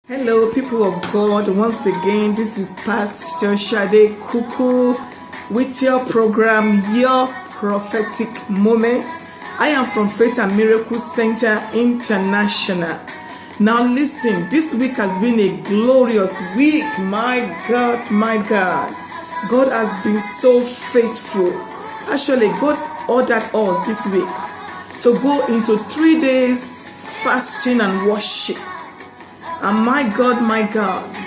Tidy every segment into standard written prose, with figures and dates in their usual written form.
Hello, people of God. Once again, this is Pastor Shade Kuku with your program, Your Prophetic Moment. I am from Faith and Miracle Center International. Now, listen, this week has been a glorious week. My God, my God. God has been so faithful. Actually, God ordered us this week to go into 3 days fasting and worship. And my God,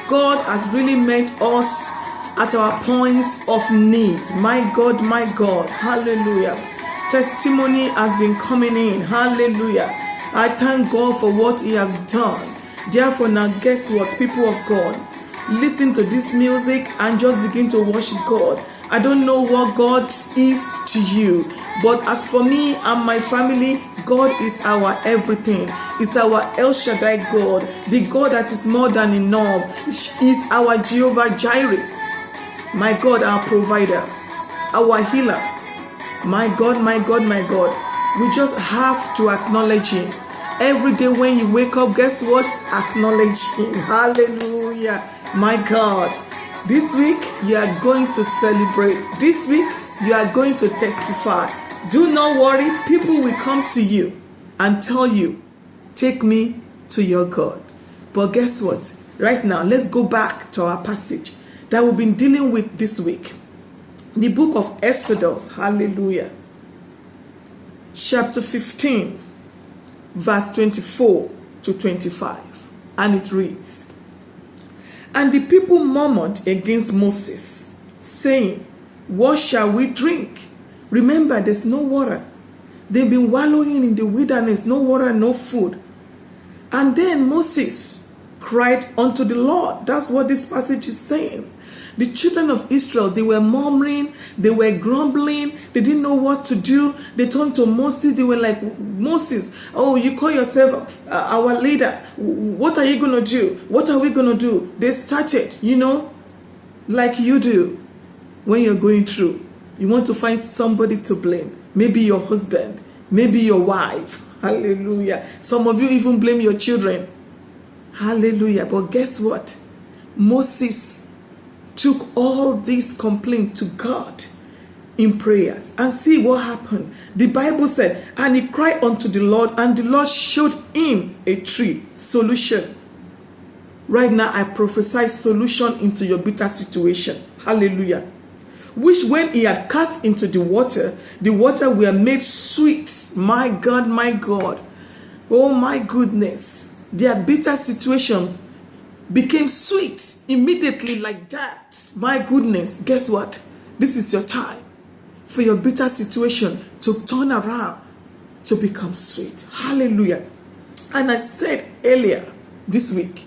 God has really met us at our point of need. My God, hallelujah. Testimony has been coming in, hallelujah. I thank God for what He has done. Therefore, now guess what, people of God? Listen to this music and just begin to worship God. I don't know what God is to you, but as for me and my family, God is our everything. It's our El Shaddai God, the God that is more than enough. Is our Jehovah Jireh, my God, our provider, our healer. My God. We just have to acknowledge Him. Every day when you wake up, guess what? Acknowledge Him. Hallelujah. My God. This week, you are going to celebrate. This week, you are going to testify. Do not worry. People will come to you and tell you, take me to your God. But guess what? Right now, let's go back to our passage that we've been dealing with this week. The book of Exodus, hallelujah. Chapter 15, verse 24 to 25. And it reads, "And the people murmured against Moses, saying, what shall we drink? Remember, there's no water. They've been wallowing in the wilderness, no water, no food. And then Moses cried unto the Lord." That's what this passage is saying. The children of Israel, they were murmuring, they were grumbling, they didn't know what to do. They turned to Moses, they were like, "Moses, oh, you call yourself our leader. What are you going to do? What are we going to do?" They started, like you do when you're going through. You want to find somebody to blame. Maybe your husband, maybe your wife. Hallelujah. Some of you even blame your children. Hallelujah. But guess what? Moses took all these complaints to God in prayers. And see what happened. The Bible said, and he cried unto the Lord, and the Lord showed him a tree. Solution. Right now, I prophesy solution into your bitter situation. Hallelujah. Which when he had cast into the water were made sweet. My God. Oh my goodness. Their bitter situation became sweet immediately like that. My goodness. Guess what? This is your time for your bitter situation to turn around to become sweet. Hallelujah. And I said earlier this week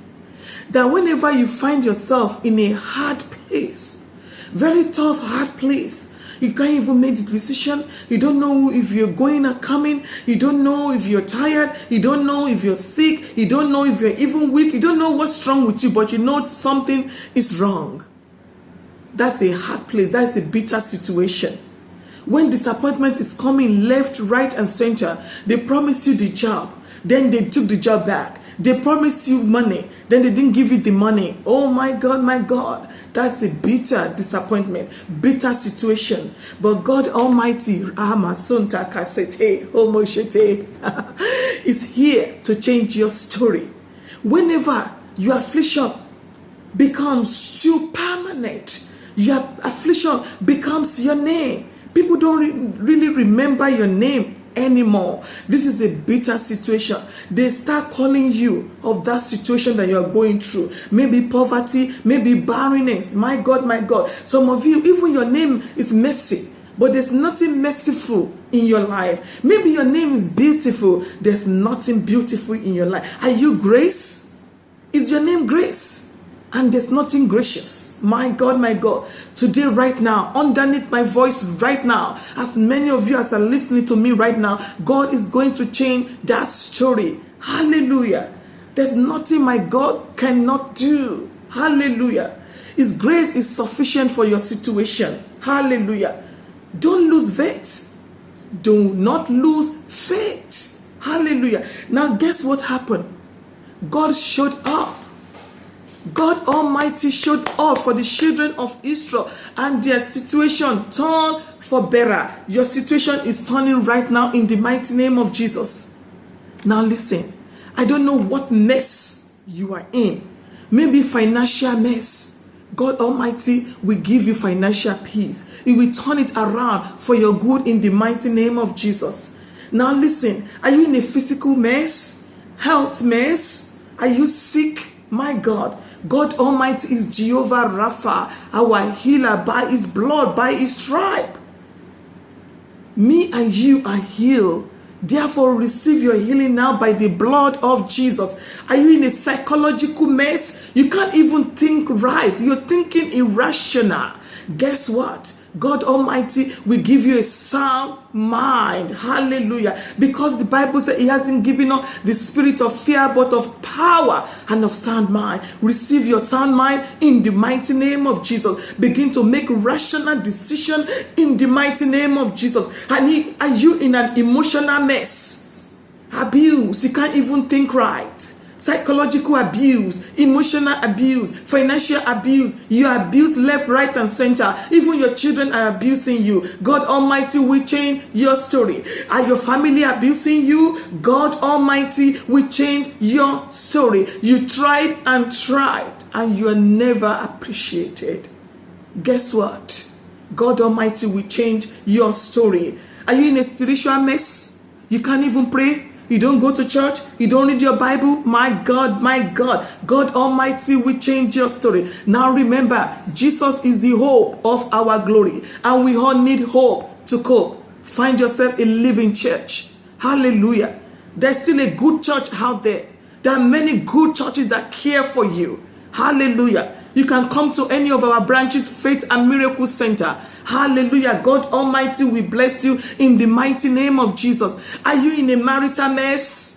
that whenever you find yourself in a hard place, very tough, hard place, you can't even make the decision. You don't know if you're going or coming. You don't know if you're tired. You don't know if you're sick. You don't know if you're even weak. You don't know what's wrong with you, but you know something is wrong. That's a hard place. That's a bitter situation. When disappointment is coming left, right, and center, they promise you the job. Then they took the job back. They promised you money. Then they didn't give you the money. Oh my God. That's a bitter disappointment, bitter situation. But God Almighty is here to change your story. Whenever your affliction becomes too permanent, your affliction becomes your name. People don't really remember your name anymore. This is a bitter situation. They start calling you of that situation that you are going through. Maybe poverty, maybe barrenness. My God. Some of you, even your name is Mercy, but there's nothing merciful in your life. Maybe your name is Beautiful. There's nothing beautiful in your life. Are you Grace? Is your name Grace? And there's nothing gracious. My God. Today, right now, underneath my voice right now, as many of you as are listening to me right now, God is going to change that story. Hallelujah. There's nothing my God cannot do. Hallelujah. His grace is sufficient for your situation. Hallelujah. Don't lose faith. Do not lose faith. Hallelujah. Now, guess what happened? God showed up God Almighty showed up for the children of Israel, and their situation turned for better. Your situation is turning right now in the mighty name of Jesus. Now listen, I don't know what mess you are in. Maybe financial mess. God Almighty will give you financial peace. He will turn it around for your good in the mighty name of Jesus. Now listen, are you in a physical mess? Health mess? Are you sick? My God, God Almighty is Jehovah Rapha, our healer. By his blood, by his stripe, me and you are healed. Therefore, receive your healing now by the blood of Jesus. Are you in a psychological mess? You can't even think right. You're thinking irrational. Guess what? God Almighty will give you a sound mind. Hallelujah. Because the Bible says he hasn't given us the spirit of fear, but of power and of sound mind. Receive your sound mind in the mighty name of Jesus. Begin to make rational decision in the mighty name of Jesus. And are you in an emotional mess? Abuse. You can't even think right. Psychological abuse, emotional abuse, financial abuse. You are abused left, right, and center. Even your children are abusing you. God Almighty will change your story. Are your family abusing you? God Almighty will change your story. You tried, and you are never appreciated. Guess what? God Almighty will change your story. Are you in a spiritual mess? You can't even pray. You don't go to church. You don't read your Bible. My God, God Almighty will change your story. Now remember, Jesus is the hope of our glory, and we all need hope to cope. Find yourself a living church. Hallelujah. There's still a good church out there. There are many good churches that care for you. Hallelujah. You can come to any of our branches, Faith and Miracle Center. Hallelujah. God Almighty will bless you in the mighty name of Jesus. Are you in a marital mess?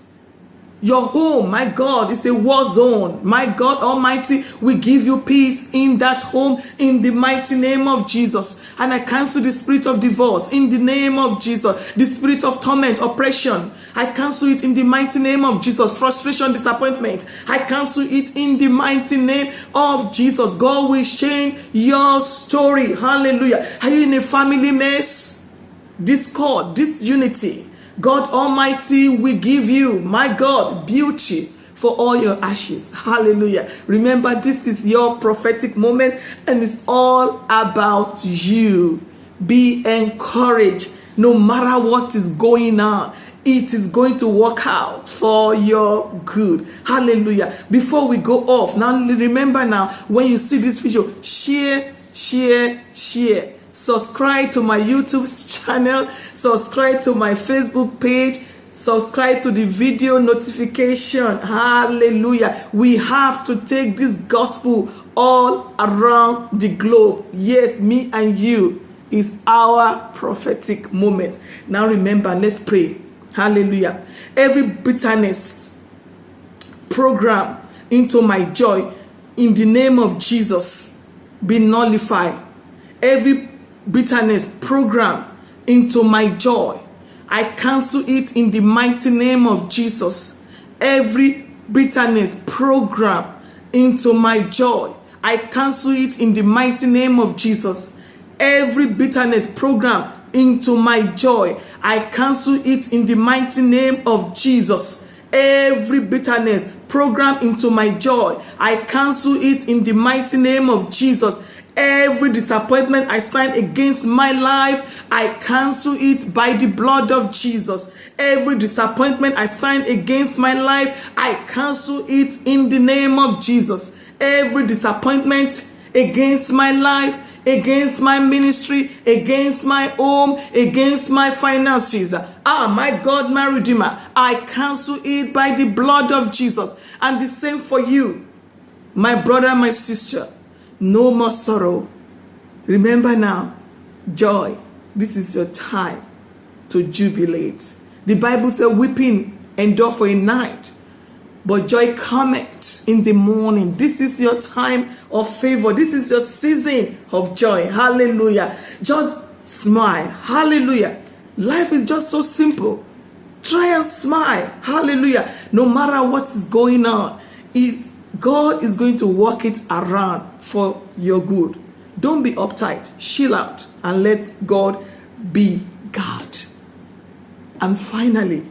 Your home, my God, is a war zone. My God Almighty will give you peace in that home in the mighty name of Jesus. And I cancel the spirit of divorce in the name of Jesus. The spirit of torment, oppression, I cancel it in the mighty name of Jesus. Frustration, disappointment, I cancel it in the mighty name of Jesus. God will change your story. Hallelujah. Are you in a family mess? Discord, disunity. God Almighty will give you, my God, beauty for all your ashes. Hallelujah. Remember, this is your prophetic moment, and it's all about you. Be encouraged. No matter what is going on, it is going to work out for your good. Hallelujah. Before we go off, now remember, now when you see this video, share. Subscribe to my YouTube channel, subscribe to my Facebook page, subscribe to the video notification. Hallelujah. We have to take this gospel all around the globe. Yes, me and you is our prophetic moment. Now remember, let's pray. Hallelujah. Every bitterness program into my joy, in the name of Jesus, be nullified. Every bitterness program into my joy, I cancel it in the mighty name of Jesus. Every bitterness program into my joy, I cancel it in the mighty name of Jesus. Every bitterness program into my joy, I cancel it in the mighty name of Jesus. Every bitterness program into my joy, I cancel it in the mighty name of Jesus. Every disappointment I sign against my life, I cancel it by the blood of Jesus. Every disappointment I sign against my life, I cancel it in the name of Jesus. Every disappointment against my life, against my ministry, against my home, against my finances, my God, my Redeemer, I cancel it by the blood of Jesus. And the same for you, my brother, my sister. No more sorrow. Remember now, joy. This is your time to jubilate. The Bible says, weeping endure for a night, but joy cometh in the morning. This is your time of favor. This is your season of joy. Hallelujah. Just smile. Hallelujah. Life is just so simple. Try and smile. Hallelujah. No matter what is going on, God is going to work it around for your good. Don't be uptight. Chill out and let God be God. And finally,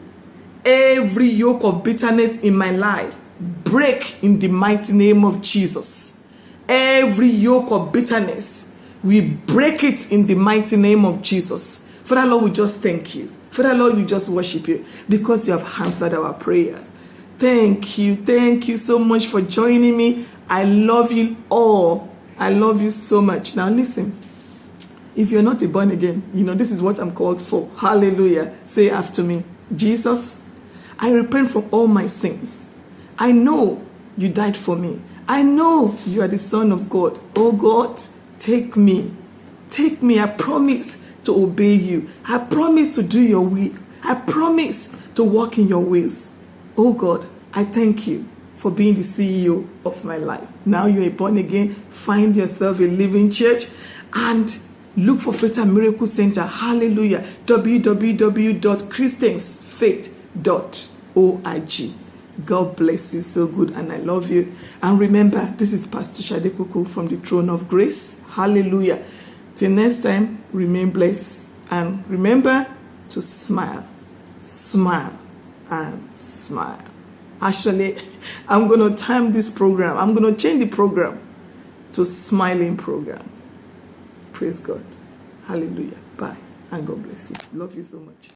every yoke of bitterness in my life, break in the mighty name of Jesus. Every yoke of bitterness, we break it in the mighty name of Jesus. Father Lord, we just thank you. Father Lord, we just worship you because you have answered our prayers. Thank you so much for joining me. I love you all. I love you so much. Now listen, if you're not a born again, this is what I'm called for. Hallelujah. Say after me, Jesus, I repent from all my sins. I know you died for me. I know you are the Son of God. Oh God, take me. Take me. I promise to obey you. I promise to do your will. I promise to walk in your ways. Oh God, I thank you for being the CEO of my life. Now you're born again. Find yourself a living church and look for Faith and Miracle Center. Hallelujah. www.christiansfaith.org. God bless you so good, and I love you. And remember, this is Pastor Shade Kuku from the Throne of Grace. Hallelujah. Till next time, remain blessed. And remember to smile, smile, and smile. Actually, I'm going to time this program. I'm going to change the program to smiling program. Praise God. Hallelujah. Bye. And God bless you. Love you so much.